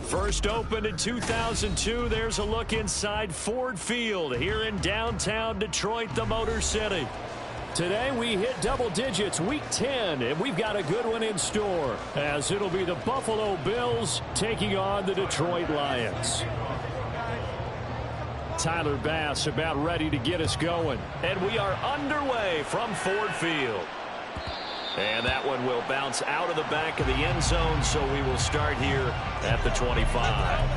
First opened in 2002, there's a look inside Ford Field here in downtown Detroit, the Motor City. Today we hit double digits, week 10, and we've got a good one in store, as it'll be the Buffalo Bills taking on the Detroit Lions. Tyler Bass about ready to get us going, and we are underway from Ford Field. And that one will bounce out of the back of the end zone, so we will start here at the 25.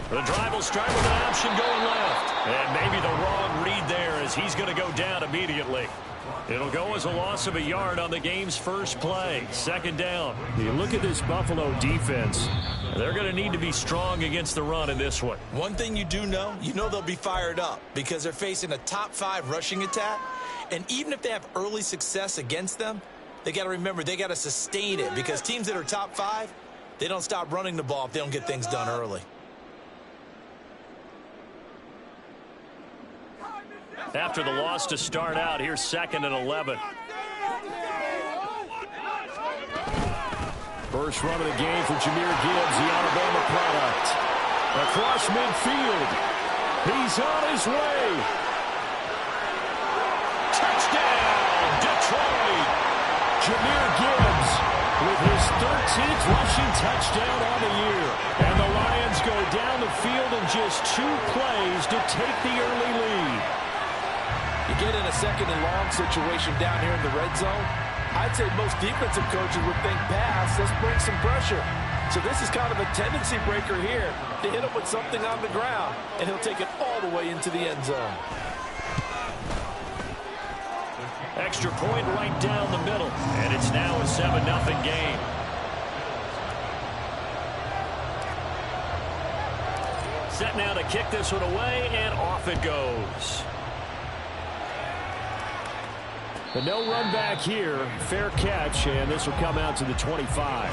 The drive will start with an option going left. And maybe the wrong read there as he's going to go down immediately. It'll go as a loss of a yard on the game's first play. Second down. You look at this Buffalo defense. They're going to need to be strong against the run in this one. One thing you do know, they'll be fired up because they're facing a top 5 rushing attack. And even if they have early success against them, they got to remember they got to sustain it because teams that are top 5, they don't stop running the ball if they don't get things done early. After the loss to start out, here's 2nd and 11. First run of the game for Jahmyr Gibbs, the Alabama product. Across midfield. He's on his way. Touchdown, Detroit. Jahmyr Gibbs with his 13th rushing touchdown on the year. And the Lions go down the field in just 2 plays to take the early lead. You get in a 2nd and long situation down here in the red zone, I'd say most defensive coaches would think pass, let's bring some pressure. So this is kind of a tendency breaker here to hit him with something on the ground, and he'll take it all the way into the end zone. Extra point right down the middle, and it's now a 7-0 game. Set now to kick this one away, and off it goes. But no run back here. Fair catch, and this will come out to the 25.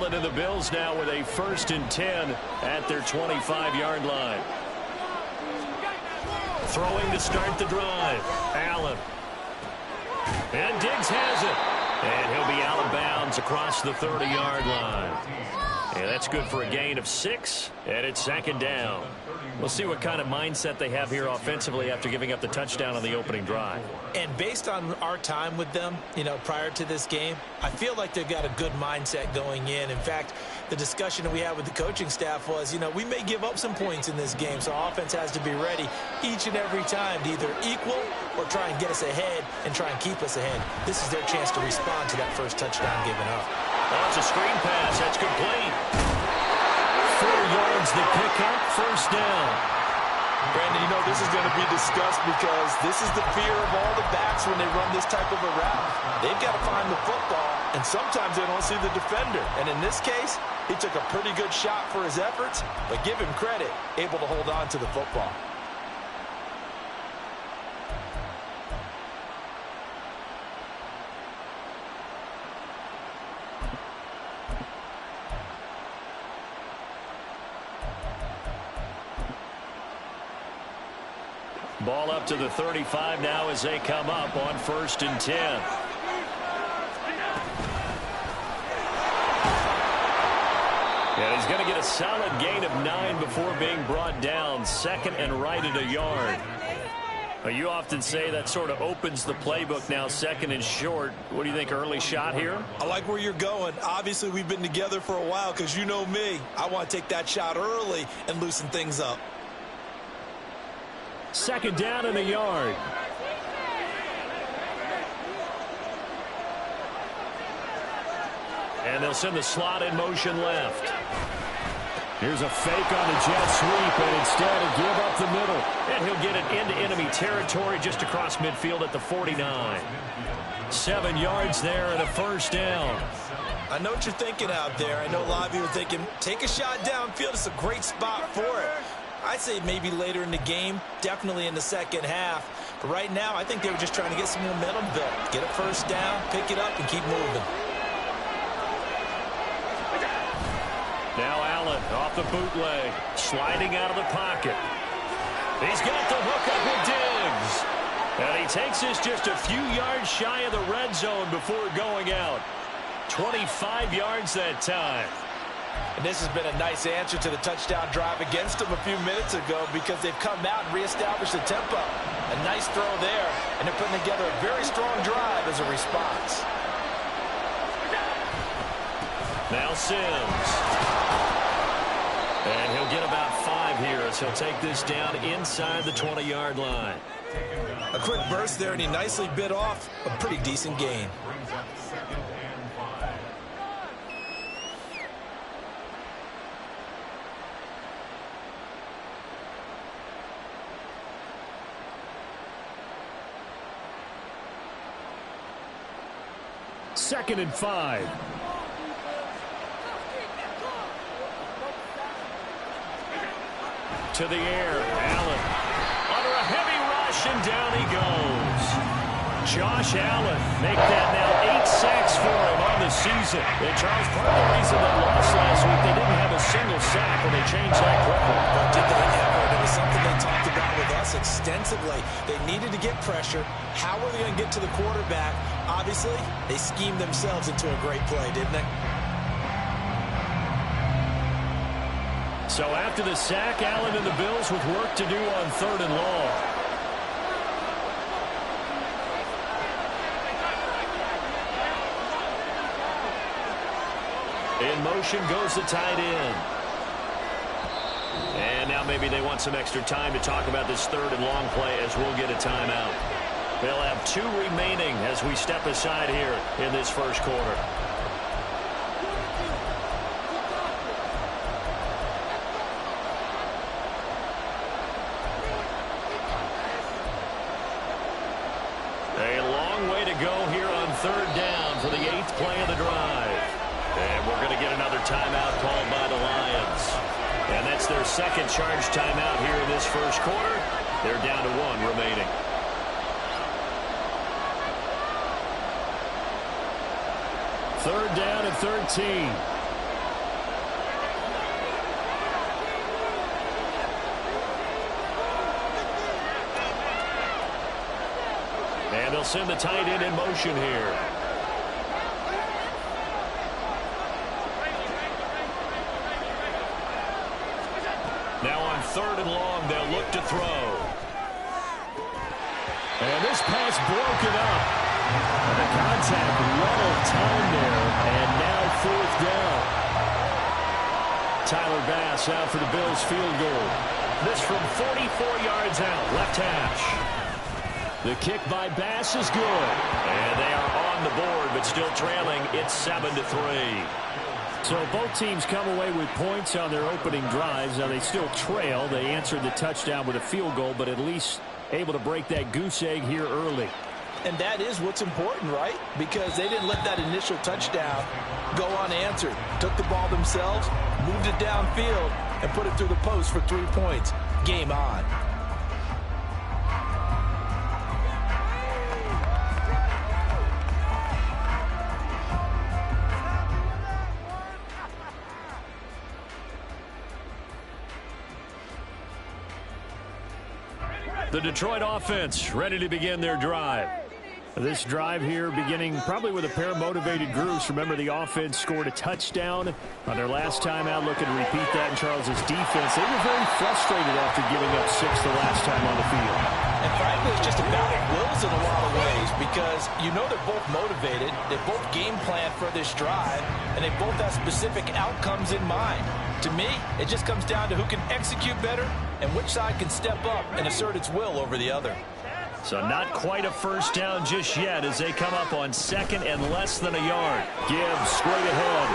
And the Bills now with a 1st and 10 at their 25-yard line. Throwing to start the drive. Allen. And Diggs has it. And he'll be out of bounds across the 30-yard line. And that's good for a gain of 6, and it's 2nd down. We'll see what kind of mindset they have here offensively after giving up the touchdown on the opening drive. And based on our time with them, prior to this game, I feel like they've got a good mindset going in. In fact, the discussion that we had with the coaching staff was, we may give up some points in this game, so offense has to be ready each and every time to either equal or try and get us ahead and try and keep us ahead. This is their chance to respond to that first touchdown given up. That's a screen pass. That's complete. 4 yards the pickup, 1st down. Brandon, this is going to be discussed because this is the fear of all the backs when they run this type of a route. They've got to find the football, and sometimes they don't see the defender. And in this case, he took a pretty good shot for his efforts, but give him credit, able to hold on to the football. Ball up to the 35 now as they come up on 1st and 10. And he's going to get a solid gain of 9 before being brought down. 2nd and right at a yard. You often say that sort of opens the playbook now, 2nd and short. What do you think, early shot here? I like where you're going. Obviously, we've been together for a while because you know me. I want to take that shot early and loosen things up. 2nd down and a yard. And they'll send the slot in motion left. Here's a fake on the jet sweep, and instead of give up the middle. And he'll get it into enemy territory just across midfield at the 49. 7 yards there and a 1st down. I know what you're thinking out there. I know a lot of you are thinking, take a shot downfield. It's a great spot for it. I'd say maybe later in the game, definitely in the 2nd half. But right now, I think they were just trying to get some momentum built. Get a 1st down, pick it up, and keep moving. Now Allen off the bootleg, sliding out of the pocket. He's got the hook up with Diggs. And he takes this just a few yards shy of the red zone before going out. 25 yards that time. And this has been a nice answer to the touchdown drive against them a few minutes ago because they've come out and reestablished the tempo. A nice throw there, and they're putting together a very strong drive as a response. Now Sims. And he'll get about 5 here as he'll take this down inside the 20-yard line. A quick burst there, and he nicely bit off a pretty decent gain. Second and 5. To the air, Allen. Under a heavy rush, and down he goes. Josh Allen make that now 8 sacks for him on the season. And Charles, part of the reason they lost last week, they didn't have a single sack when they changed that quickly. But did they ever? It was something they talked about with us extensively. They needed to get pressure. How were they going to get to the quarterback? Obviously, they schemed themselves into a great play, didn't they? So after the sack, Allen and the Bills with work to do on 3rd and long. In motion goes the tight end. And now maybe they want some extra time to talk about this 3rd and long play as we'll get a timeout. They'll have 2 remaining as we step aside here in this 1st quarter. A long way to go here on 3rd down for the 8th play of the drive. And we're going to get another timeout called by the Lions. And that's their 2nd charge timeout here in this 1st quarter. They're down to 1 remaining. Third down and 13. And they'll send the tight end in motion here. Now on 3rd and long, they'll look to throw. And this pass broken up. And the contact one of time there, and now 4th down. Tyler Bass out for the Bills field goal. This from 44 yards out, left hash. The kick by Bass is good. And they are on the board, but still trailing. It's 7-3. So both teams come away with points on their opening drives. Now they still trail. They answered the touchdown with a field goal, but at least able to break that goose egg here early. And that is what's important, right? Because they didn't let that initial touchdown go unanswered. Took the ball themselves, moved it downfield, and put it through the post for 3 points. Game on. The Detroit offense ready to begin their drive. This drive here beginning probably with a pair of motivated groups. Remember, the offense scored a touchdown on their last time out. Looking to repeat that in Charles's defense. They were very frustrated after giving up 6 the last time on the field. And frankly, it's just about wills in a lot of ways because you know they're both motivated. They both game plan for this drive, and they both have specific outcomes in mind. To me, it just comes down to who can execute better and which side can step up and assert its will over the other. So not quite a first down just yet as they come up on 2nd and less than a yard. Gibbs straight ahead.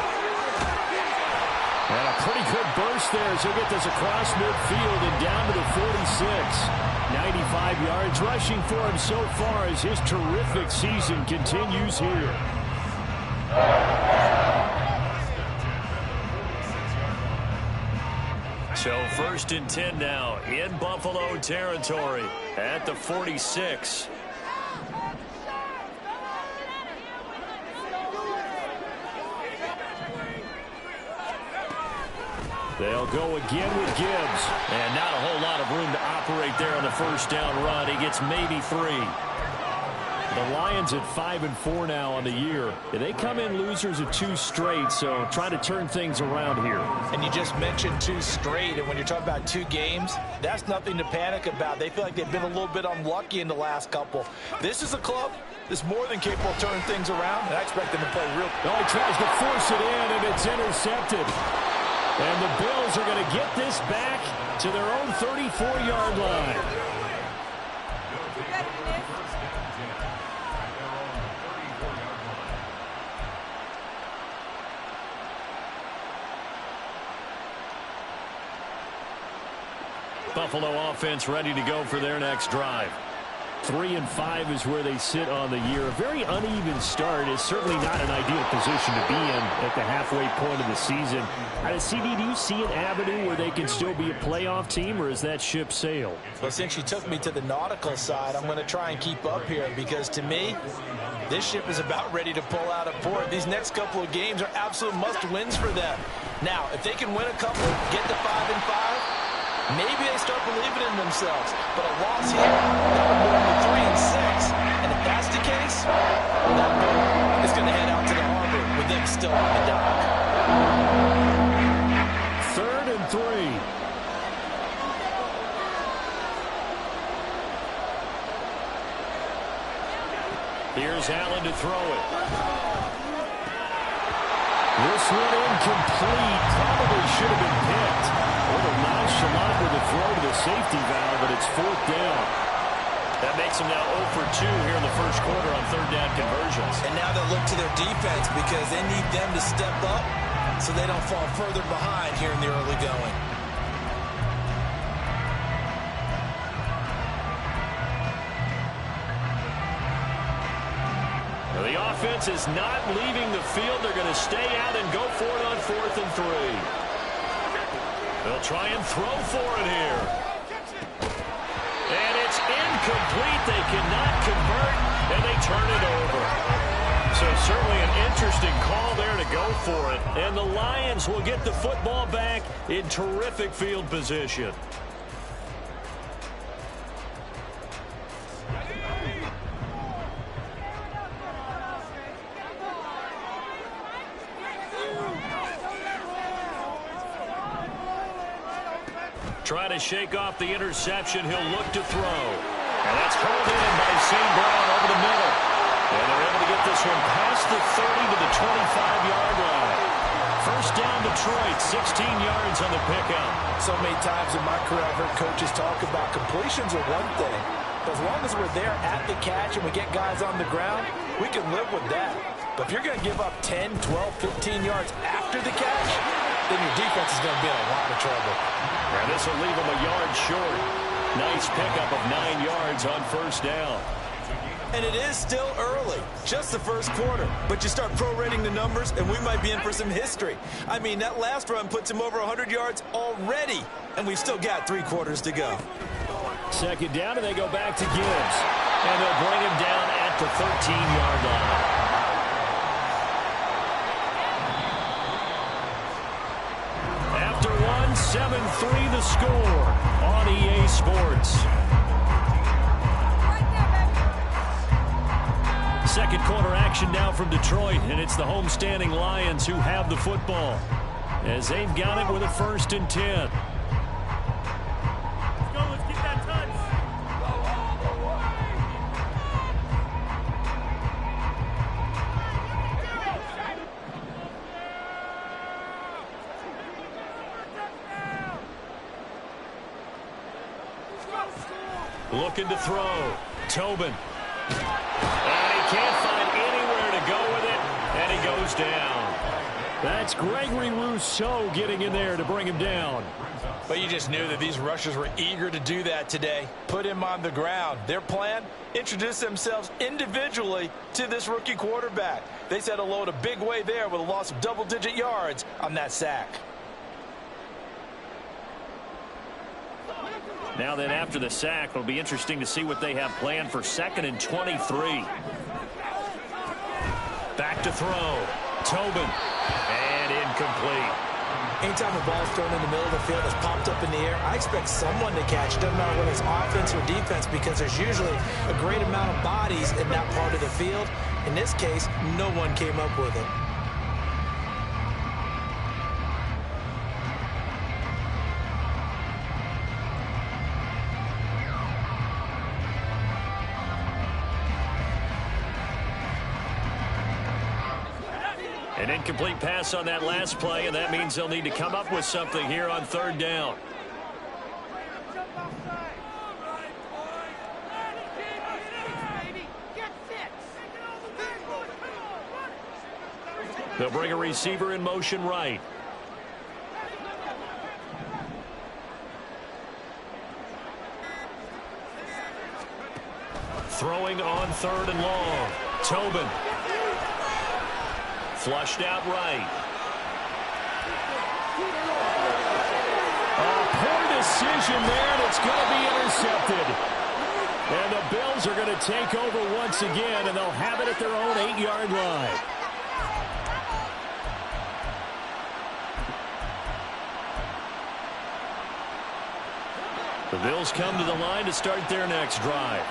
And a pretty good burst there as he'll get this across midfield and down to the 46. 95 yards rushing for him so far as his terrific season continues here. So 1st and 10 now in Buffalo territory at the 46. They'll go again with Gibbs. And not a whole lot of room to operate there on the first down run. He gets maybe 3. The Lions at 5-4 now on the year. They come in losers of 2 straight, so trying to turn things around here. And you just mentioned 2 straight, and when you're talking about 2 games, that's nothing to panic about. They feel like they've been a little bit unlucky in the last couple. This is a club that's more than capable of turning things around, and I expect them to play real. Oh, he tries to force it in, and it's intercepted. And the Bills are going to get this back to their own 34-yard line. Buffalo offense ready to go for their next drive. 3-5 is where they sit on the year. A very uneven start is certainly not an ideal position to be in at the halfway point of the season. CD, do you see an avenue where they can still be a playoff team, or is that ship sailed? Well, since you took me to the nautical side, I'm going to try and keep up here because, to me, this ship is about ready to pull out of port. These next couple of games are absolute must-wins for them. Now, if they can win a couple, get to 5-5, maybe they start believing in themselves. But a loss here, that would move them to 3-6. And if that's the case, well, that boat is going to head out to the harbor with them still on the dock. 3rd and 3. Here's Allen to throw it. This one incomplete. Probably should have been picked. A little nonchalant with the throw to the safety valve, but it's 4th down. That makes them now 0 for 2 here in the first quarter on 3rd down conversions. And now they'll look to their defense because they need them to step up so they don't fall further behind here in the early going. Now the offense is not leaving the field. They're going to stay out and go for it on 4th and 3. They'll try and throw for it here. And it's incomplete. They cannot convert, and they turn it over. So certainly an interesting call there to go for it. And the Lions will get the football back in terrific field position. Trying to shake off the interception. He'll look to throw. And that's hauled in by St. Brown over the middle. And they're able to get this one past the 30 to the 25-yard line. First down Detroit, 16 yards on the pickup. So many times in my career I've heard coaches talk about completions are one thing. But as long as we're there at the catch and we get guys on the ground, we can live with that. But if you're going to give up 10, 12, 15 yards after the catch, then your defense is going to be in a lot of trouble. And this will leave them a yard short. Nice pickup of 9 yards on first down. And it is still early, just the first quarter. But you start prorating the numbers, and we might be in for some history. I mean, that last run puts him over 100 yards already, and we've still got 3 quarters to go. 2nd down, and they go back to Gibbs. And they'll bring him down at the 13-yard line. After 7-3 the score on EA Sports. action now from Detroit, and it's the homestanding Lions who have the football as they've got it with a 1st and 10. Let's get that touch. Looking to throw. Tobin. And he can't find anywhere to go with it, and he goes down. That's Gregory Rousseau getting in there to bring him down. But you just knew that these rushers were eager to do that today. Put him on the ground. Their plan, introduce themselves individually to this rookie quarterback. They set a load a big way there with a loss of double-digit yards on that sack. Now then, after the sack, it'll be interesting to see what they have planned for 2nd and 23. Back to throw. Tobin. And incomplete. Anytime a ball's thrown in the middle of the field that's popped up in the air, I expect someone to catch it. Doesn't matter whether it's offense or defense, because there's usually a great amount of bodies in that part of the field. In this case, no one came up with it. An incomplete pass on that last play, and that means they'll need to come up with something here on 3rd down. They'll bring a receiver in motion right. Throwing on 3rd and long. Tobin. Flushed out right. Poor decision there, and it's going to be intercepted. And the Bills are going to take over once again, and they'll have it at their own 8-yard line. The Bills come to the line to start their next drive.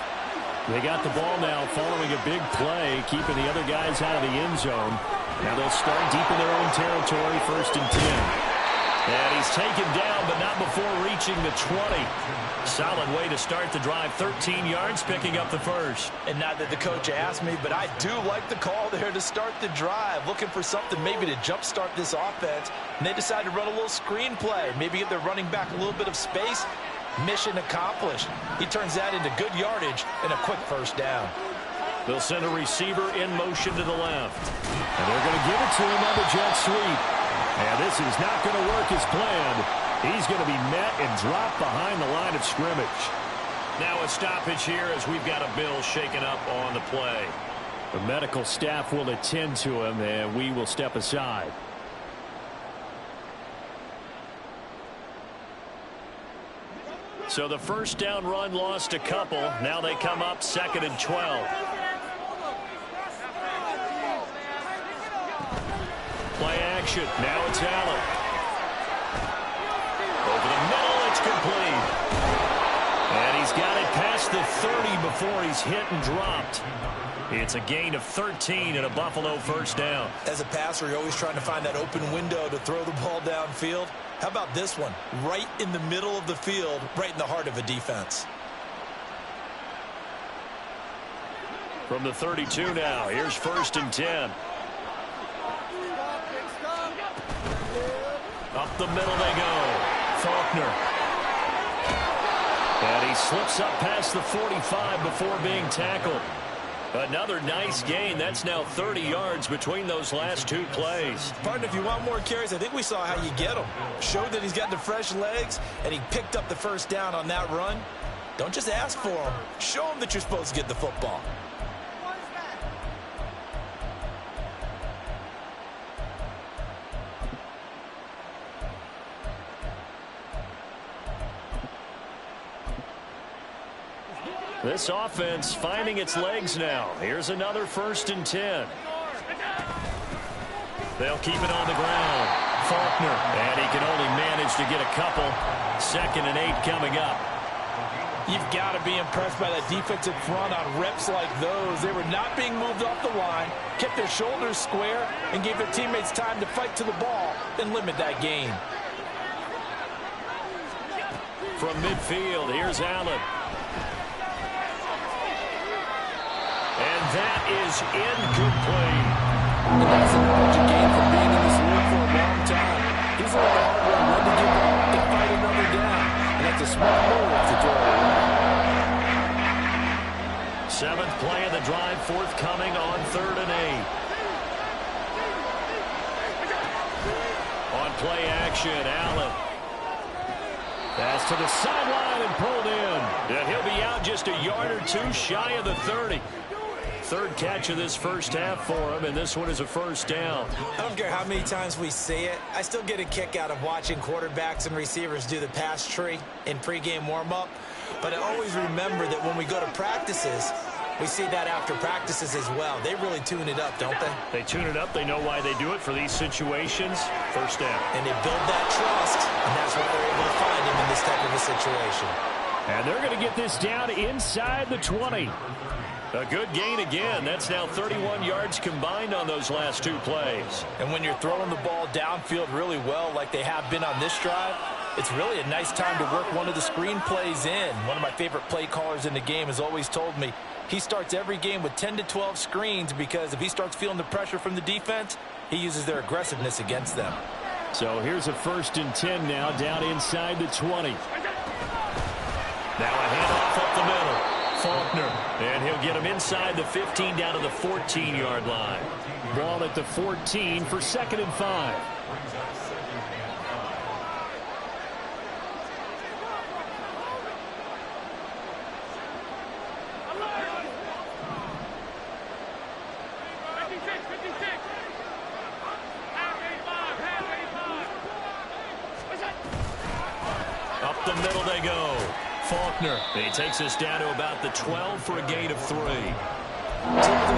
They got the ball now following a big play, keeping the other guys out of the end zone. Now they'll start deep in their own territory, 1st and 10. And he's taken down, but not before reaching the 20. Solid way to start the drive. 13 yards, picking up the first. And not that the coach asked me, but I do like the call there to start the drive. Looking for something maybe to jumpstart this offense. And they decided to run a little screen play. Maybe give their running back a little bit of space. Mission accomplished. He turns that into good yardage and a quick 1st down. They'll send a receiver in motion to the left. And they're going to give it to him on the jet sweep. And this is not going to work as planned. He's going to be met and dropped behind the line of scrimmage. Now a stoppage here as we've got a Bill shaken up on the play. The medical staff will attend to him, and we will step aside. So the 1st down run lost a couple. Now they come up 2nd and 12. Play action. Now it's Allen. Over the middle, it's complete. And he's got it past the 30 before he's hit and dropped. It's a gain of 13 and a Buffalo 1st down. As a passer, you're always trying to find that open window to throw the ball downfield. How about this one? Right in the middle of the field, right in the heart of a defense. From the 32 now, here's 1st and 10. Up the middle they go. Faulkner. And he slips up past the 45 before being tackled. Another nice gain. That's now 30 yards between those last 2 plays. Partner, if you want more carries, I think we saw how you get them. Showed that he's got the fresh legs, and he picked up the 1st down on that run. Don't just ask for him. Show him that you're supposed to get the football. This offense finding its legs now. Here's another 1st and 10. They'll keep it on the ground. Faulkner, and he can only manage to get a couple. 2nd and 8 coming up. You've got to be impressed by that defensive front on reps like those. They were not being moved off the line, kept their shoulders square, and gave their teammates time to fight to the ball and limit that gain. From midfield, here's Allen. And that is incomplete. And that's an knowledge gain from being in this league for a long time. He's learned the hard way when to give up and fight another down. And that's a smart move to throw it away. Seventh play of the drive, forthcoming on 3rd and 8. On play action, Allen. Pass to the sideline and pulled in. And he'll be out just a yard or two shy of the 30. Third catch of this first half for him, and this one is a first down. I don't care how many times we say it. I still get a kick out of watching quarterbacks and receivers do the pass tree in pregame warm-up. But I always remember that when we go to practices, we see that after practices as well. They really tune it up, don't they? They tune it up. They know why they do it for these situations. First down. And they build that trust, and that's why they're able to find him in this type of a situation. And they're going to get this down inside the 20. A good gain again. That's now 31 yards combined on those last two plays. And when you're throwing the ball downfield really well like they have been on this drive, it's really a nice time to work one of the screen plays in. One of my favorite play callers in the game has always told me he starts every game with 10 to 12 screens because if he starts feeling the pressure from the defense, he uses their aggressiveness against them. So here's a 1st and 10 now down inside the 20. Now a handoff up the middle. Faulkner, and he'll get him inside the 15 down to the 14-yard line. Ball at the 14 for 2nd and 5. Up the middle they go. Faulkner, and he takes us down to about the 12 for a gain of 3. Typically,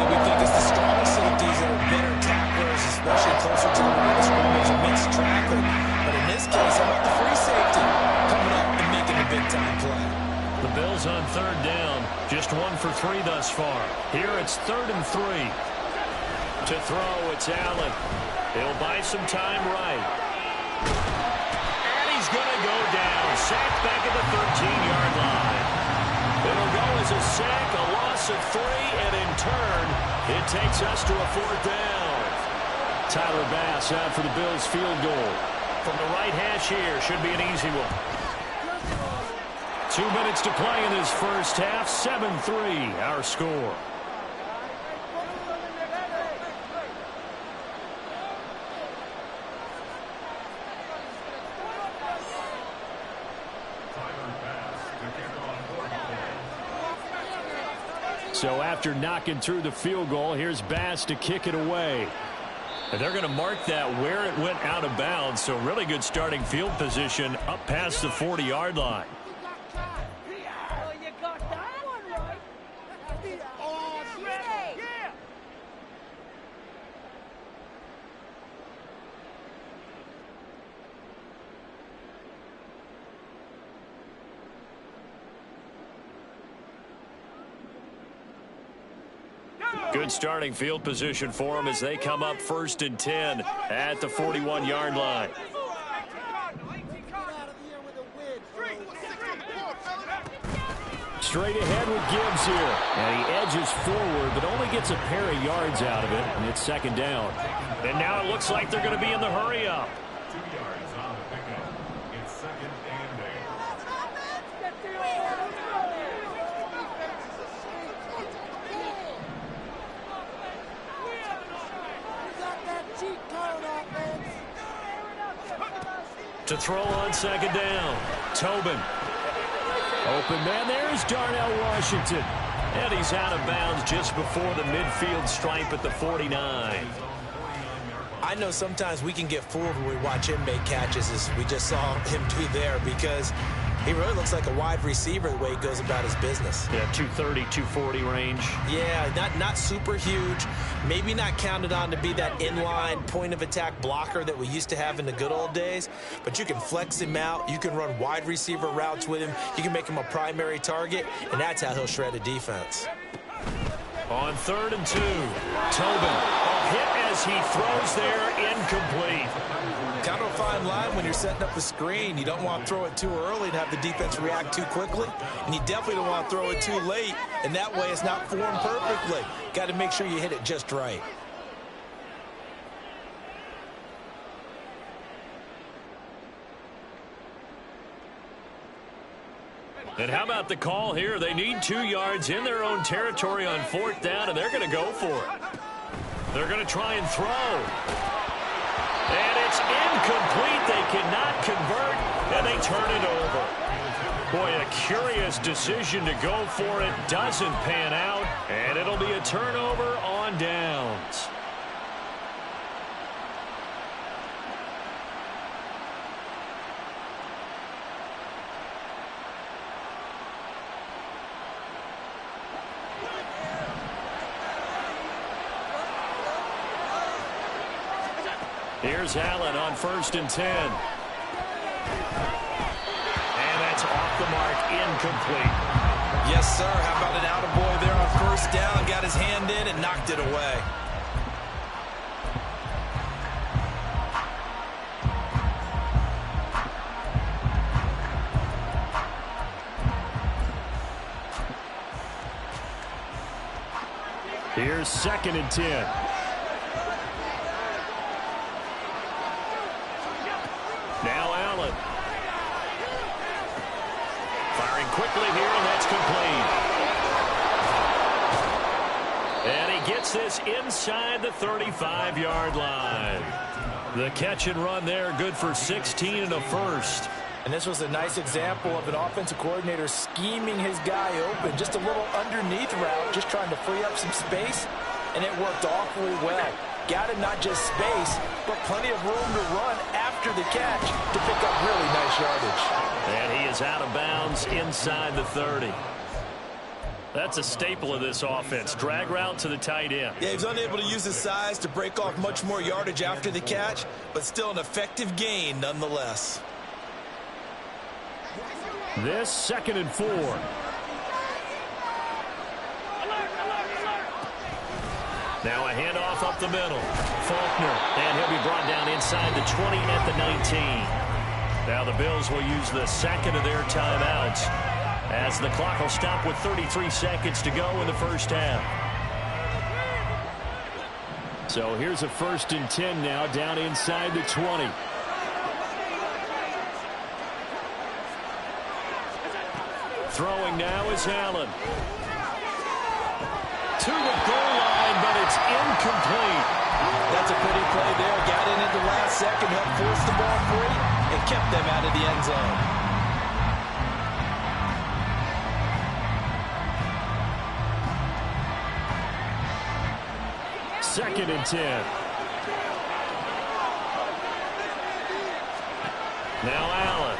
we think it's the strong safeties that are better tacklers, especially closer to the line of scrimmage amidst traffic. But in this case, how about the free safety coming up and making a big-time play? The Bills on 3rd down, just 1 for 3 thus far. Here it's 3rd and 3. To throw, it's Allen. He'll buy some time right. And he's going to go down. Sacked back at the 13-yard line. It'll go as a sack, a loss of 3, and in turn, it takes us to a 4th down. Tyler Bass out for the Bills field goal. From the right hash here, should be an easy one. 2 minutes to play in this first half, 7-3 our score. So after knocking through the field goal, here's Bass to kick it away. And they're going to mark that where it went out of bounds. So really good starting field position up past the 40-yard line. Good starting field position for them as they come up 1st and 10 at the 41-yard line. Straight ahead with Gibbs here. And he edges forward, but only gets a pair of yards out of it, and it's 2nd down. And now it looks like they're going to be in the hurry-up. To throw on 2nd down. Tobin. Open man, there's Darnell Washington. And he's out of bounds just before the midfield stripe at the 49. I know sometimes we can get fooled when we watch him make catches, as we just saw him do there, because He really looks like a wide receiver the way he goes about his business. Yeah, 230, 240 range. Yeah, not super huge. Maybe not counted on to be that inline point-of-attack blocker that we used to have in the good old days. But you can flex him out. You can run wide receiver routes with him. You can make him a primary target, and that's how he'll shred a defense. On 3rd and 2, Tobin. A hit as he throws there, incomplete. Kind of a fine line when you're setting up a screen. You don't want to throw it too early and have the defense react too quickly. And you definitely don't want to throw it too late, and that way it's not formed perfectly. Got to make sure you hit it just right. And how about the call here? They need 2 yards in their own territory on 4th down, and they're going to go for it. They're going to try and throw. And it's incomplete. They cannot convert, and they turn it over. Boy, a curious decision to go for it. Doesn't pan out, and it'll be a turnover on downs. Here's Allen on 1st and 10. And that's off the mark, incomplete. Yes, sir. How about an attaboy there on 1st down? Got his hand in and knocked it away. Here's 2nd and 10. Now Allen. Firing quickly here, and that's complete. And he gets this inside the 35-yard line. The catch and run there, good for 16 and a first. And this was a nice example of an offensive coordinator scheming his guy open. Just a little underneath route, just trying to free up some space, and it worked awfully well. Got him not just space, but plenty of room to run after the catch to pick up really nice yardage. And he is out of bounds inside the 30. That's a staple of this offense. Drag route to the tight end. Yeah, he's unable to use his size to break off much more yardage after the catch, but still an effective gain nonetheless. This 2nd and 4. Now a handoff up the middle. Faulkner, and he'll be brought down inside the 20 at the 19. Now the Bills will use the 2nd of their timeouts as the clock will stop with 33 seconds to go in the first half. So here's a 1st and 10 now down inside the 20. Throwing now is Allen. To the goal line, but it's incomplete. That's a pretty play there. Got in at the last second, helped force the ball free, and kept them out of the end zone. Second and 10. Now Allen.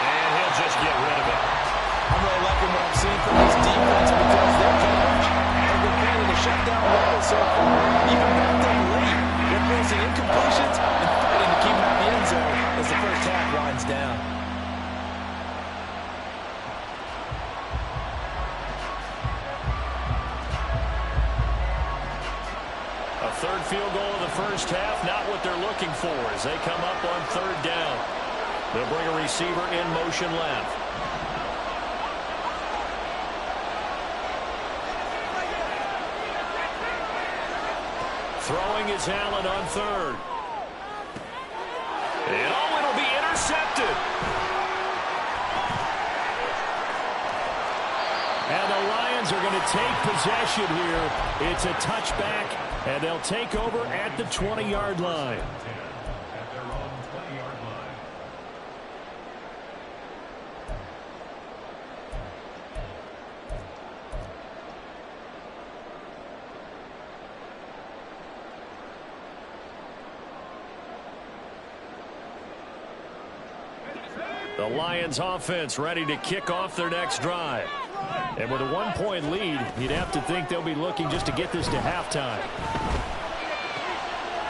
And he'll just get rid of it. I'm really liking what I'm seeing from this defense because their coverage has been playing at a shutdown level so far. Even backed up late, they're forcing incompletions and fighting to keep them out of the end zone as the first half winds down. A third field goal of the first half, not what they're looking for as they come up on 3rd down. They'll bring a receiver in motion left. Throwing is Allen on 3rd. And oh, it'll be intercepted. And the Lions are going to take possession here. It's a touchback, and they'll take over at the 20-yard line. The Lions offense ready to kick off their next drive. And with a 1-point lead, you'd have to think they'll be looking just to get this to halftime.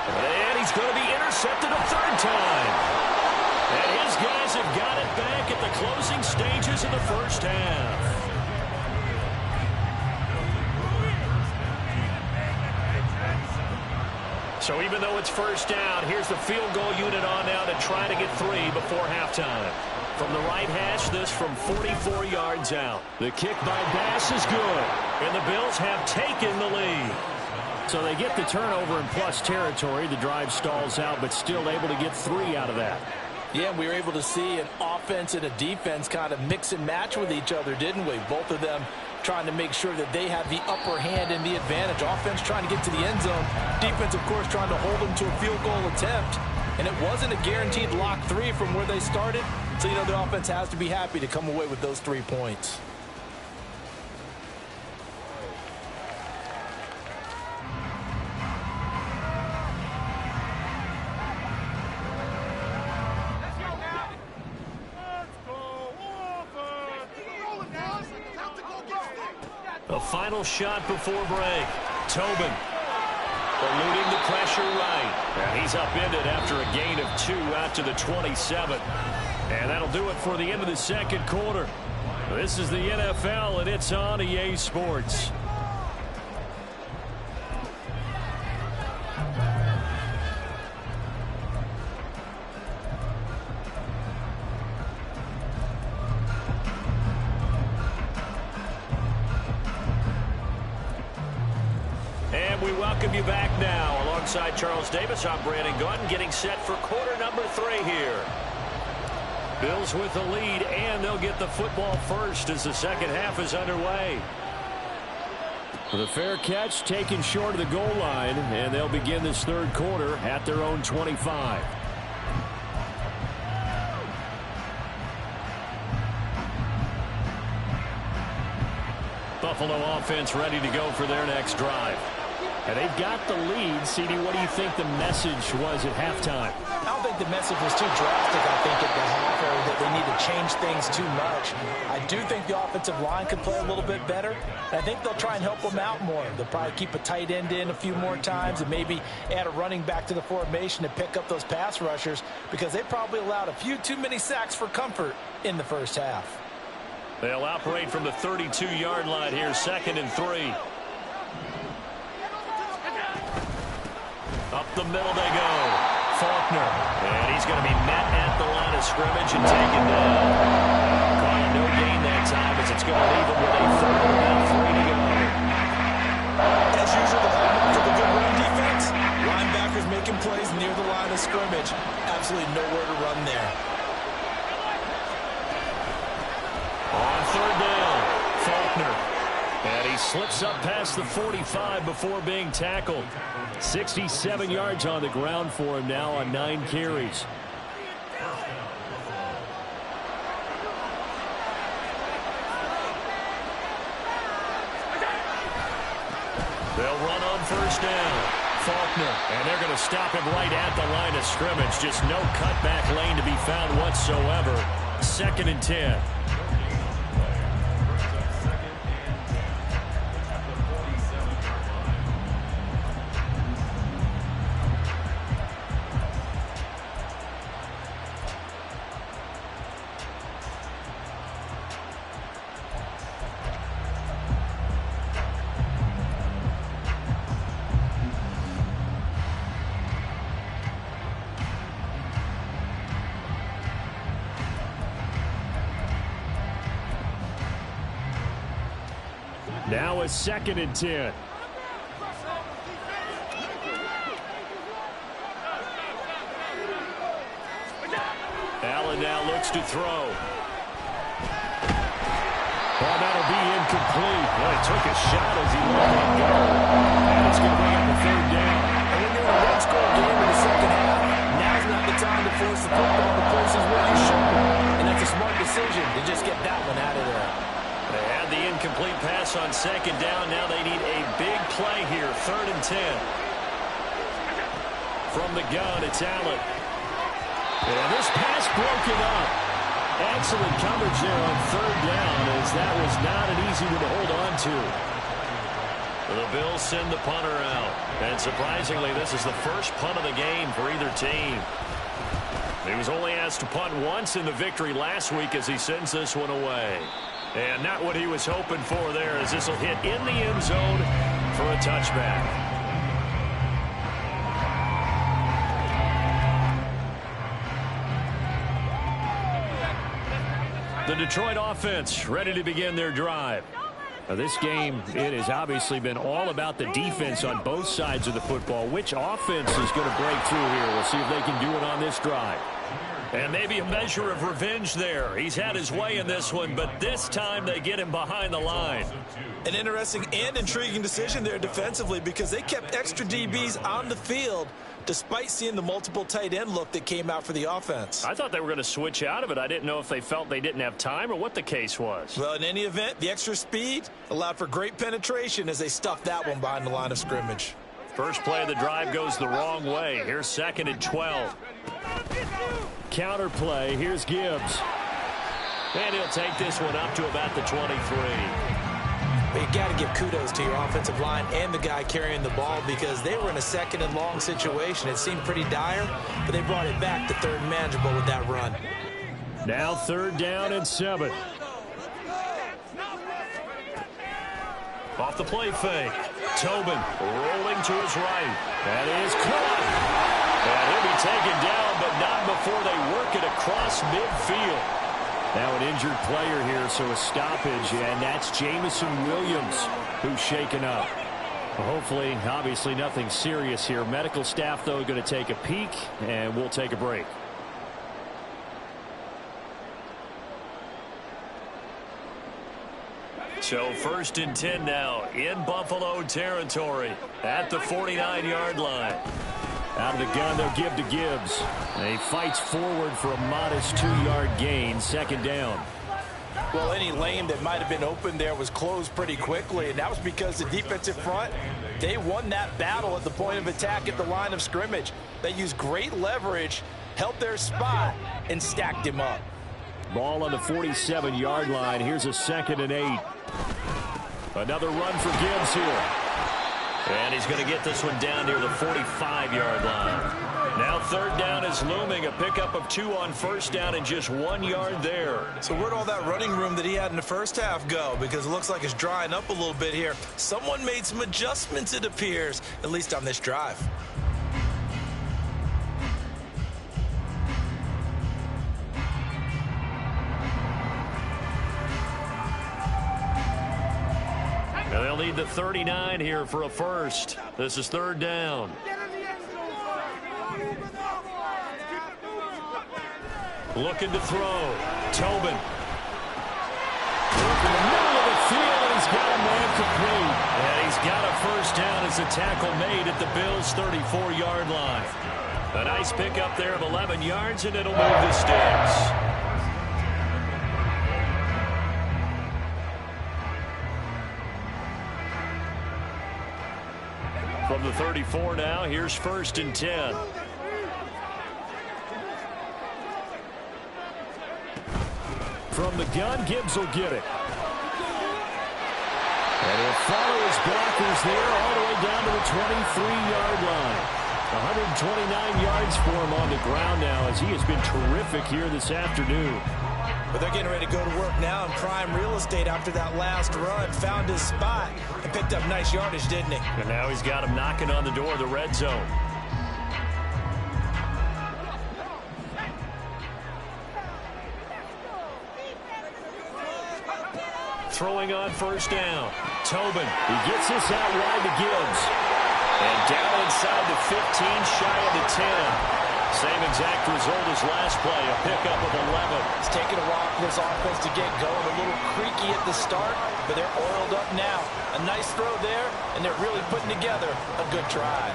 And he's going to be intercepted a third time. And his guys have got it back at the closing stages of the first half. So even though it's first down, here's the field goal unit on now to try to get 3 before halftime. From the right hash, this from 44 yards out. The kick by Bass is good. And the Bills have taken the lead. So they get the turnover in plus territory. The drive stalls out, but still able to get 3 out of that. Yeah, we were able to see an offense and a defense kind of mix and match with each other, didn't we? Both of them trying to make sure that they have the upper hand and the advantage. Offense trying to get to the end zone. Defense, of course, trying to hold them to a field goal attempt. And it wasn't a guaranteed lock 3 from where they started. So, you know, the offense has to be happy to come away with those 3 points. A final shot before break. Tobin eluding the pressure right. And he's upended after a gain of 2 out to the 27. And that'll do it for the end of the second quarter. This is the NFL, and it's on EA Sports. And we welcome you back now. Alongside Charles Davis, I'm Brandon Gaudin, getting set for quarter number 3 here. Bills with the lead, and they'll get the football first as the second half is underway. With a fair catch taken short of the goal line, and they'll begin this third quarter at their own 25. Buffalo offense ready to go for their next drive. And they've got the lead. CD, what do you think the message was at halftime? I don't think the message was too drastic, I think, at the half, or that they need to change things too much. I do think the offensive line could play a little bit better. And I think they'll try and help them out more. They'll probably keep a tight end in a few more times and maybe add a running back to the formation to pick up those pass rushers, because they probably allowed a few too many sacks for comfort in the first half. They'll operate from the 32-yard line here, 2nd and 3. Up the middle they go. Faulkner. And he's going to be met at the line of scrimmage and taken down. Caught no gain that time as it's going to leave him with a third and about 3 to go. As usual, the hallmark of a good run defense, linebackers making plays near the line of scrimmage. Absolutely nowhere to run there. On third down, Faulkner. And he slips up past the 45 before being tackled. 67 yards on the ground for him now on 9 carries. They'll run on first down. Faulkner, and they're going to stop him right at the line of scrimmage. Just no cutback lane to be found whatsoever. 2nd and 10. Now a 2nd and 10. Allen now looks to throw. Well, that'll be incomplete. Well, he took a shot as he let it go. And it's going to bring up a 3rd down. And when you're in a one-score game in the second half, now's not the time to force the football to places where you shouldn't. And that's a smart decision to just get that one out of there. They had the incomplete pass on 2nd down. Now they need a big play here. 3rd and 10. From the gun, it's Allen. And this pass broken up. Excellent coverage there on third down, as that was not an easy one to hold on to. The Bills send the punter out. And surprisingly, this is the first punt of the game for either team. He was only asked to punt once in the victory last week as he sends this one away. And not what he was hoping for there, as this will hit in the end zone for a touchback. The Detroit offense ready to begin their drive. Now this game, it has obviously been all about the defense on both sides of the football. Which offense is going to break through here? We'll see if they can do it on this drive. And maybe a measure of revenge there. He's had his way in this one, but this time they get him behind the line. An interesting and intriguing decision there defensively, because they kept extra DBs on the field despite seeing the multiple tight end look that came out for the offense. I thought they were going to switch out of it. I didn't know if they felt they didn't have time or what the case was. Well, in any event, the extra speed allowed for great penetration as they stuffed that one behind the line of scrimmage. First play of the drive goes the wrong way. Here's 2nd and 12. Counter play. Here's Gibbs. And he'll take this one up to about the 23. But you got to give kudos to your offensive line and the guy carrying the ball, because they were in a 2nd and long situation. It seemed pretty dire, but they brought it back to 3rd and manageable with that run. Now 3rd down and 7. Off the play fake. Tobin rolling to his right. That is caught. And he'll be taken down, but not before they work it across midfield. Now an injured player here, so a stoppage, and that's Jamison Williams who's shaken up. Well, hopefully, obviously nothing serious here. Medical staff, though, going to take a peek, and we'll take a break. So 1st and 10 now in Buffalo territory at the 49-yard line. Out of the gun, they'll give to Gibbs. And he fights forward for a modest 2-yard gain, 2nd down. Well, any lane that might have been open there was closed pretty quickly, and that was because the defensive front, they won that battle at the point of attack at the line of scrimmage. They used great leverage, held their spot, and stacked him up. Ball on the 47-yard line. Here's a 2nd and 8. Another run for Gibbs here. And he's going to get this one down near the 45-yard line. Now 3rd down is looming. A pickup of 2 on 1st down and just 1 yard there. So where'd all that running room that he had in the first half go? Because it looks like it's drying up a little bit here. Someone made some adjustments, it appears, at least on this drive. And they'll need the 39 here for a first. This is 3rd down. Looking to throw. Tobin. In the middle of the field, he's got a man complete. And he's got a first down as a tackle made at the Bills' 34-yard line. A nice pickup there of 11 yards, and it'll move the sticks. From the 34 now, here's 1st and 10. From the gun, Gibbs will get it. And he'll follow his blockers there all the way down to the 23-yard line. 129 yards for him on the ground now, as he has been terrific here this afternoon. But they're getting ready to go to work now in prime real estate after that last run. Found his spot and picked up nice yardage, didn't he? And now he's got him knocking on the door of the red zone. Throwing on 1st down. Tobin. He gets this out wide to Gibbs. And down inside the 15, shy of the 10. Same exact result as last play, a pickup of 11. It's taken a while for this offense to get going. A little creaky at the start, but they're oiled up now. A nice throw there, and they're really putting together a good drive.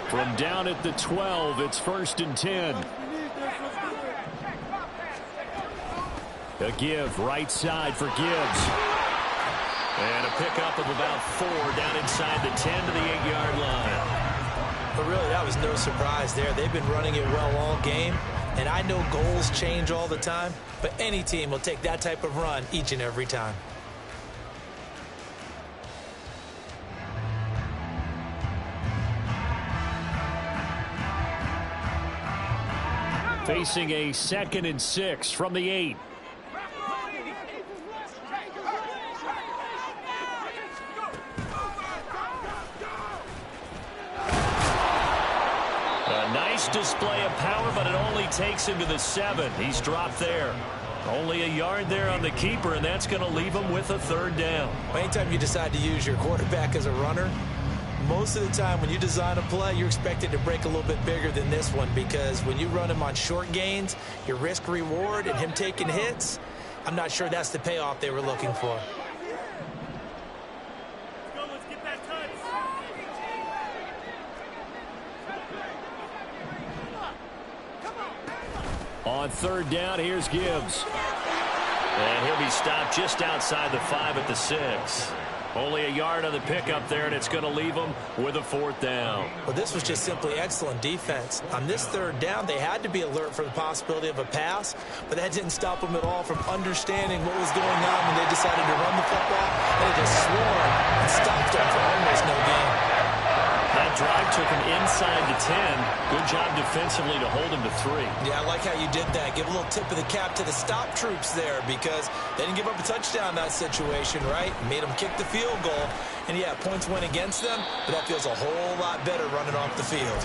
From down at the 12, it's 1st and 10. A give right side for Gibbs. And a pickup of about 4 down inside the 10 to the 8-yard line. But really, that was no surprise there. They've been running it well all game. And I know goals change all the time, but any team will take that type of run each and every time. Facing a 2nd and 6 from the 8. A nice display of power, but it only takes him to the 7. He's dropped there. Only a yard there on the keeper, and that's going to leave him with a 3rd down. Anytime you decide to use your quarterback as a runner, most of the time when you design a play, you're expected to break a little bit bigger than this one, because when you run him on short gains, your risk reward and him taking hits, I'm not sure that's the payoff they were looking for. On 3rd down, here's Gibbs. And he'll be stopped just outside the 5 at the 6. Only a yard on the pickup there, and it's going to leave them with a 4th down. Well, this was just simply excellent defense. On this 3rd down, they had to be alert for the possibility of a pass, but that didn't stop them at all from understanding what was going on when they decided to run the football, and it just swarmed and stopped them for almost no gain. That drive took him inside the 10. Good job defensively to hold him to 3. Yeah, I like how you did that. Give a little tip of the cap to the stop troops there, because they didn't give up a touchdown in that situation, right? Made them kick the field goal. And, yeah, points went against them, but that feels a whole lot better running off the field.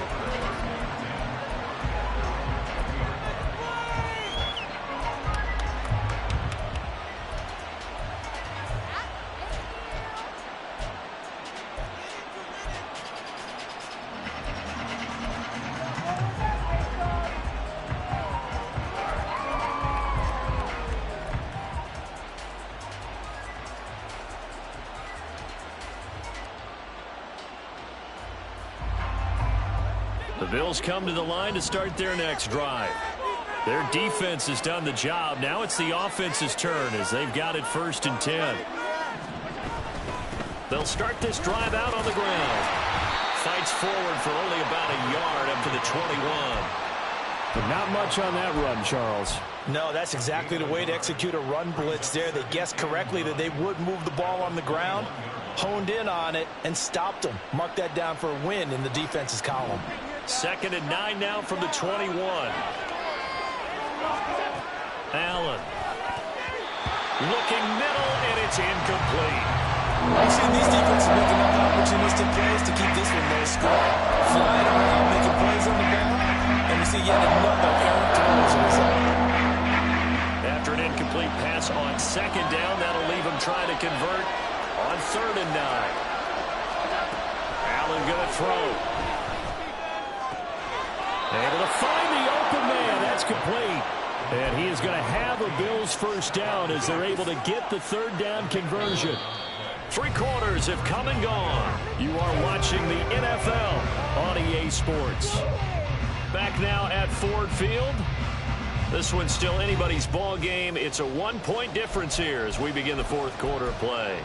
The Bills come to the line to start their next drive. Their defense has done the job. Now it's the offense's turn as they've got it 1st and 10. They'll start this drive out on the ground. Fights forward for only about a yard up to the 21. But not much on that run, Charles. No, that's exactly the way to execute a run blitz there. They guessed correctly that they would move the ball on the ground, honed in on it, and stopped them. Mark that down for a win in the defense's column. 2nd and 9 now from the 21. Allen. Looking middle, and it's incomplete. I've seen these defenses make enough opportunistic plays to keep this one low score. Flying around, making plays on the ball, and we see yet another errant throw as a result. After an incomplete pass on 2nd down, that'll leave him trying to convert on 3rd and 9. Allen going to throw. Able to find the open man. That's complete. And he is going to have a Bills 1st down as they're able to get the 3rd down conversion. 3 quarters have come and gone. You are watching the NFL on EA Sports. Back now at Ford Field. This one's still anybody's ball game. It's a 1-point difference here as we begin the 4th quarter of play.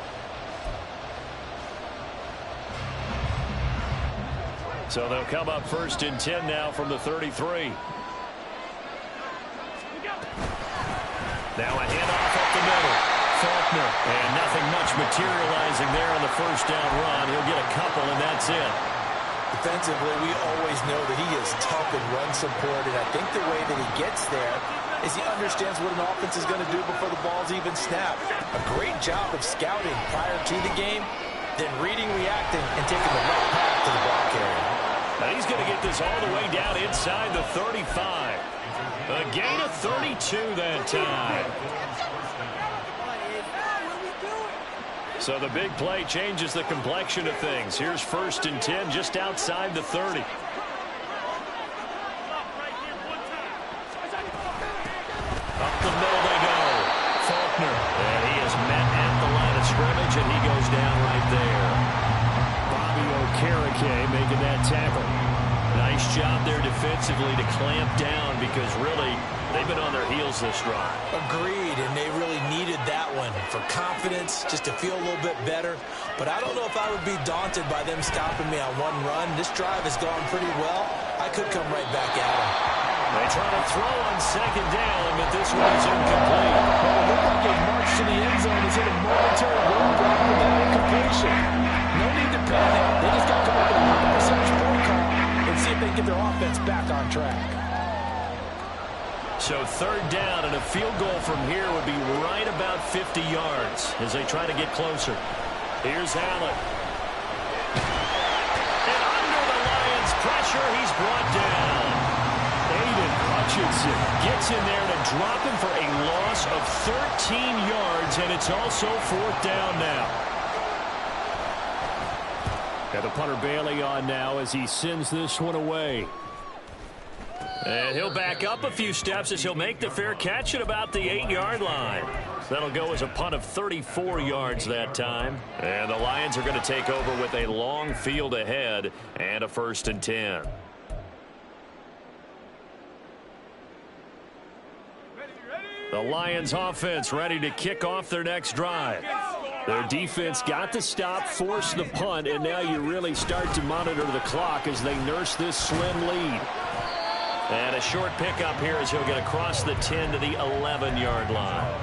So they'll come up 1st and 10 now from the 33. Now a handoff up the middle. Faulkner. And nothing much materializing there on the 1st down run. He'll get a couple, and that's it. Defensively, we always know that he is tough in run support, and I think the way that he gets there is he understands what an offense is going to do before the ball's even snapped. A great job of scouting prior to the game, then reading, reacting, and taking the right path to the ball carrier. Now he's going to get this all the way down inside the 35. A gain of 32 that time. So the big play changes the complexion of things. Here's 1st and 10 just outside the 30. Up the middle they go. Faulkner. And he is met at the line of scrimmage, and he goes down right there. Bobby Okereke making that tackle. Nice job there defensively to clamp down, because really they've been on their heels this drive. Agreed, and they really needed that one for confidence, just to feel a little bit better. But I don't know if I would be daunted by them stopping me on one run. This drive has gone pretty well. I could come right back at them. They try to throw on second down, but this one's incomplete. Well, it looked like a march to the end zone has hit a momentary roadblock with that incompletion. No need to panic. They just got to come up with a high percentage play call and see if they can get their offense back on track. So third down, and a field goal from here would be right about 50 yards as they try to get closer. Here's Allen. And under the Lions' pressure, he's brought down. Aiden Hutchinson gets in there to drop him for a loss of 13 yards, and it's also fourth down now. And the punter Bailey on now as he sends this one away. And he'll back up a few steps as he'll make the fair catch at about the 8-yard line. That'll go as a punt of 34 yards that time. And the Lions are going to take over with a long field ahead and a 1st and 10. The Lions offense ready to kick off their next drive. Their defense got the stop, forced the punt, and now you really start to monitor the clock as they nurse this slim lead. And a short pickup here as he'll get across the 10 to the 11-yard line.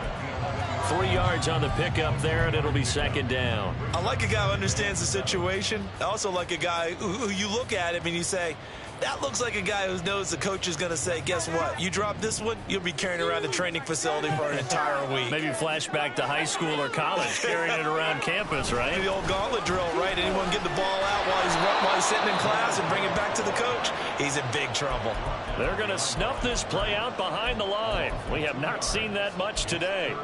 3 yards on the pickup there, and it'll be second down. I like a guy who understands the situation. I also like a guy who you look at him and you say, that looks like a guy who knows the coach is going to say, guess what? You drop this one, you'll be carrying around the training facility for an entire week. Maybe flashback to high school or college, carrying it around campus, right? The old gauntlet drill, right? Anyone get the ball out while he's sitting in class and bring it back to the coach? He's in big trouble. They're going to snuff this play out behind the line. We have not seen that much today.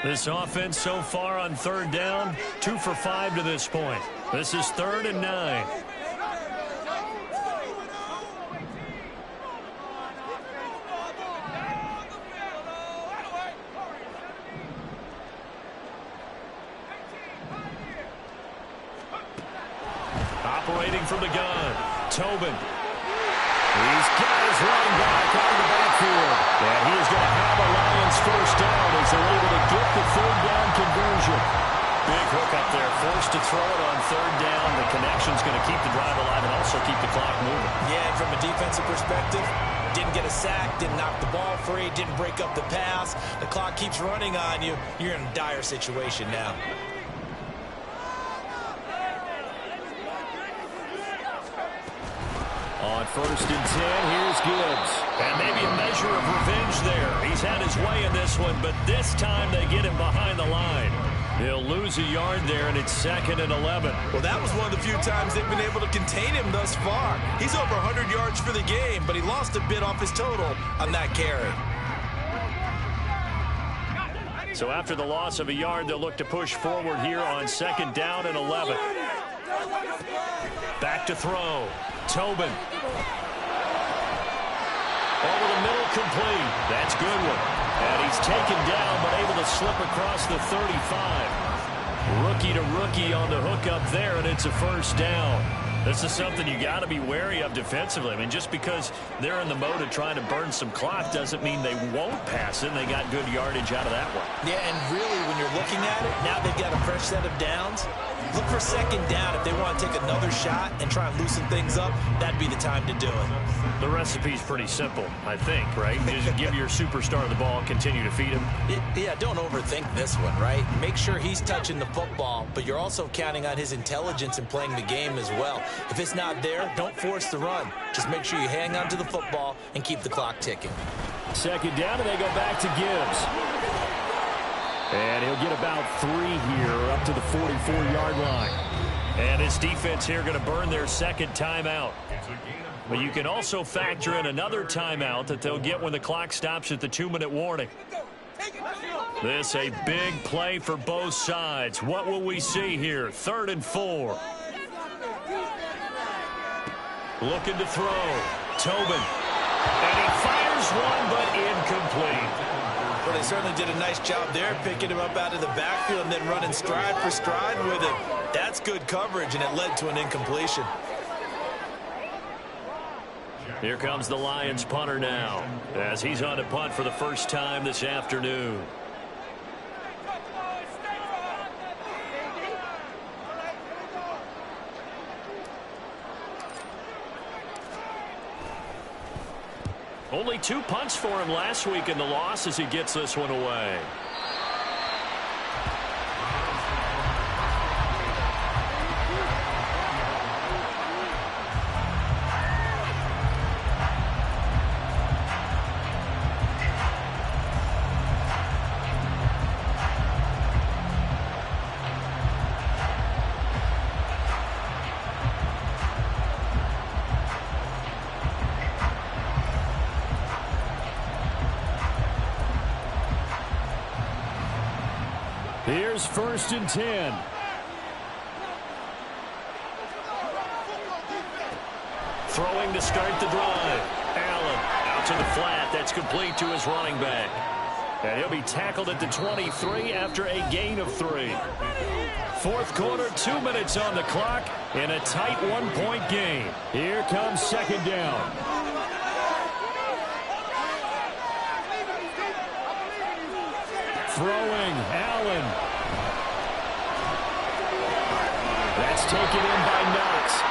This offense so far on third down, 2 for 5 to this point. This is 3rd and 9. Operating from the gun, Tobin. He's got his running back out of the backfield. And he is going to have a Lions first down as they're able to get the third down conversion. Big hook up there, forced to throw it on third down. The connection's going to keep the drive alive and also keep the clock moving. Yeah, and from a defensive perspective, didn't get a sack, didn't knock the ball free, didn't break up the pass. The clock keeps running on you. You're in a dire situation now. On 1st and 10, here's Gibbs. And maybe a measure of revenge there. He's had his way in this one, but this time they get him behind the line. He'll lose a yard there, and it's 2nd and 11. Well, that was one of the few times they've been able to contain him thus far. He's over 100 yards for the game, but he lost a bit off his total on that carry. So after the loss of a yard, they'll look to push forward here on 2nd down and 11. Back to throw. Tobin. Over the middle, complete. That's Goodwin. And he's taken down, but able to slip across the 35. Rookie to rookie on the hook up there, and it's a first down. This is something you got to be wary of defensively. I mean, just because they're in the mode of trying to burn some clock doesn't mean they won't pass it. They got good yardage out of that one. Yeah, and really, when you're looking at it, now they've got a fresh set of downs. Look for 2nd down. If they want to take another shot and try and loosen things up, that'd be the time to do it. The recipe's pretty simple, I think, right? Just give your superstar the ball, continue to feed him. Yeah, don't overthink this one, right? Make sure he's touching the football, but you're also counting on his intelligence in playing the game as well. If it's not there, don't force the run. Just make sure you hang on to the football and keep the clock ticking. 2nd down, and they go back to Gibbs. And he'll get about 3 here up to the 44-yard line. And his defense here going to burn their 2nd timeout. But you can also factor in another timeout that they'll get when the clock stops at the 2-minute warning. This a big play for both sides. What will we see here? 3rd and 4. Looking to throw. Tobin. And he fires one, but incomplete. Well, they certainly did a nice job there, picking him up out of the backfield and then running stride for stride with it. That's good coverage, and it led to an incompletion. Here comes the Lions punter now, as he's on to punt for the first time this afternoon. Only 2 punts for him last week in the loss as he gets this one away. Here's 1st and 10. Throwing to start the drive. Allen out to the flat. That's complete to his running back. And he'll be tackled at the 23 after a gain of 3. Fourth quarter, 2 minutes on the clock in a tight 1-point game. Here comes 2nd down. Throwing, Allen. That's taken in by Knox.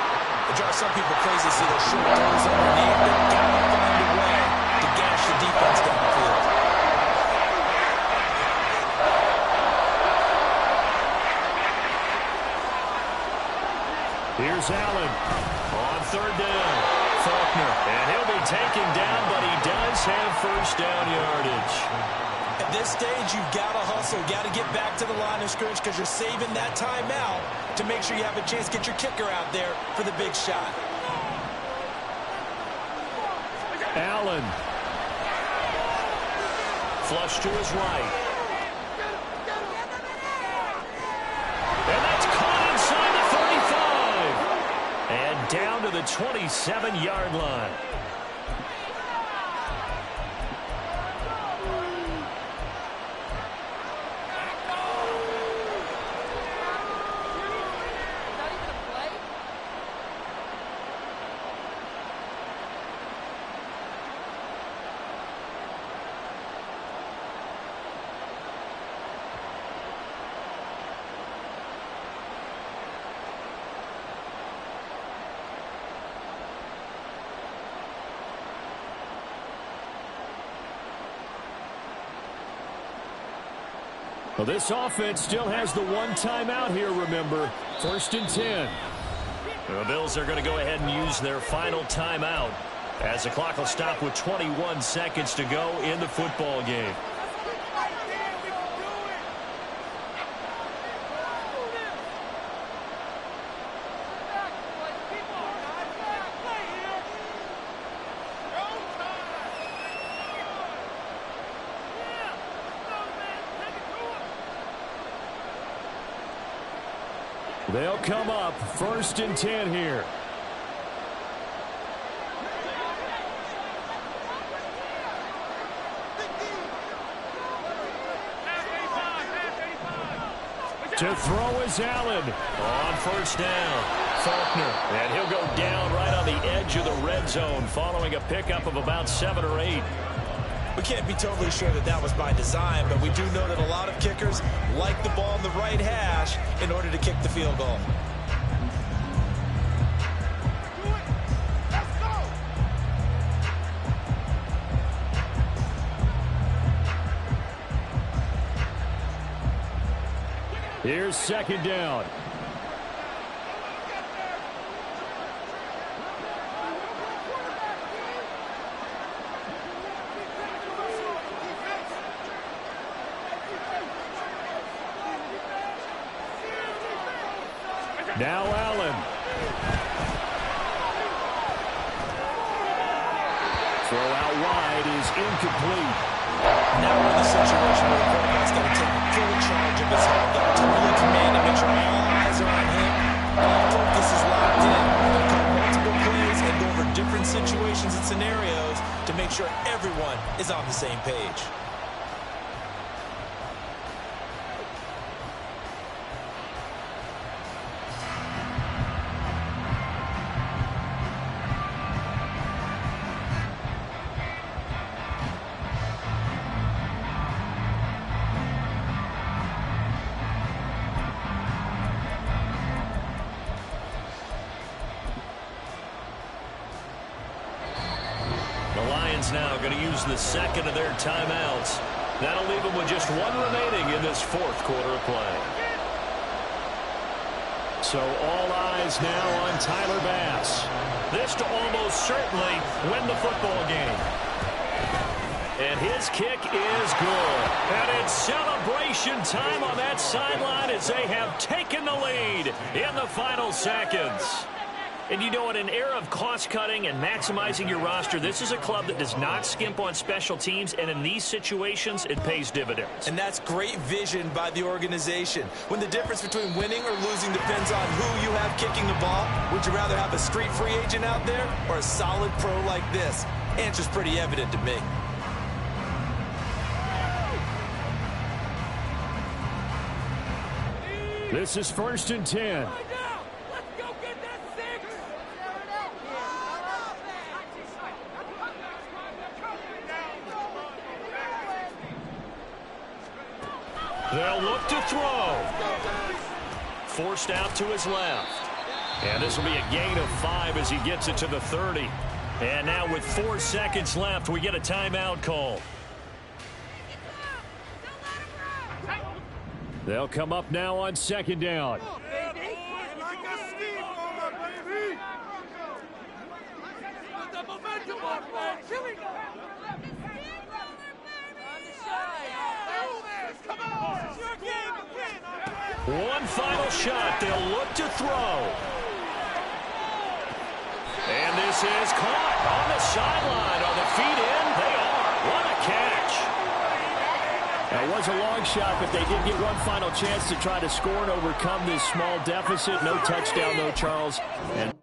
It drives some people crazy to see those short throws underneath. They've got to find a way to gash the defense downfield. Here's Allen. On 3rd down, Faulkner. And he'll be taken down, but he does have first down yardage. At this stage, you've got to hustle. Got to get back to the line of scrimmage because you're saving that timeout to make sure you have a chance to get your kicker out there for the big shot. Allen. Flush to his right. And that's caught inside the 35. And down to the 27-yard line. Well, this offense still has the 1 timeout here, remember. 1st and 10. The Bills are going to go ahead and use their final timeout as the clock will stop with 21 seconds to go in the football game. They'll come up 1st and 10 here. To throw is Allen. On 1st down, Faulkner. And he'll go down right on the edge of the red zone following a pickup of about 7 or 8. We can't be totally sure that that was by design, but we do know that a lot of kickers like the ball in the right hash in order to kick the field goal. Here's 2nd down. Now Allen. Throw out wide is incomplete. Now we're in the situation where the quarterback's got to take full charge of his health, got to really command and make sure all eyes are on him. All focus is locked in. We're going to call multiple plays and go over different situations and scenarios to make sure everyone is on the same page. The Lions now going to use the second of their timeouts. That'll leave them with just one remaining in this fourth quarter of play. So all eyes now on Tyler Bass. This to almost certainly win the football game. And his kick is good. And it's celebration time on that sideline as they have taken the lead in the final seconds. And you know, in an era of cost-cutting and maximizing your roster, this is a club that does not skimp on special teams, and in these situations, it pays dividends. And that's great vision by the organization. When the difference between winning or losing depends on who you have kicking the ball, would you rather have a street free agent out there or a solid pro like this? Answer's pretty evident to me. This is 1st and 10. They'll look to throw. Forced out to his left. And this will be a gain of 5 as he gets it to the 30. And now with 4 seconds left, we get a timeout call. They'll come up now on 2nd down. One final shot. They'll look to throw. And this is caught on the sideline. Are the feet in? They are. What a catch. That was a long shot, but they did get one final chance to try to score and overcome this small deficit. No touchdown, though, Charles. And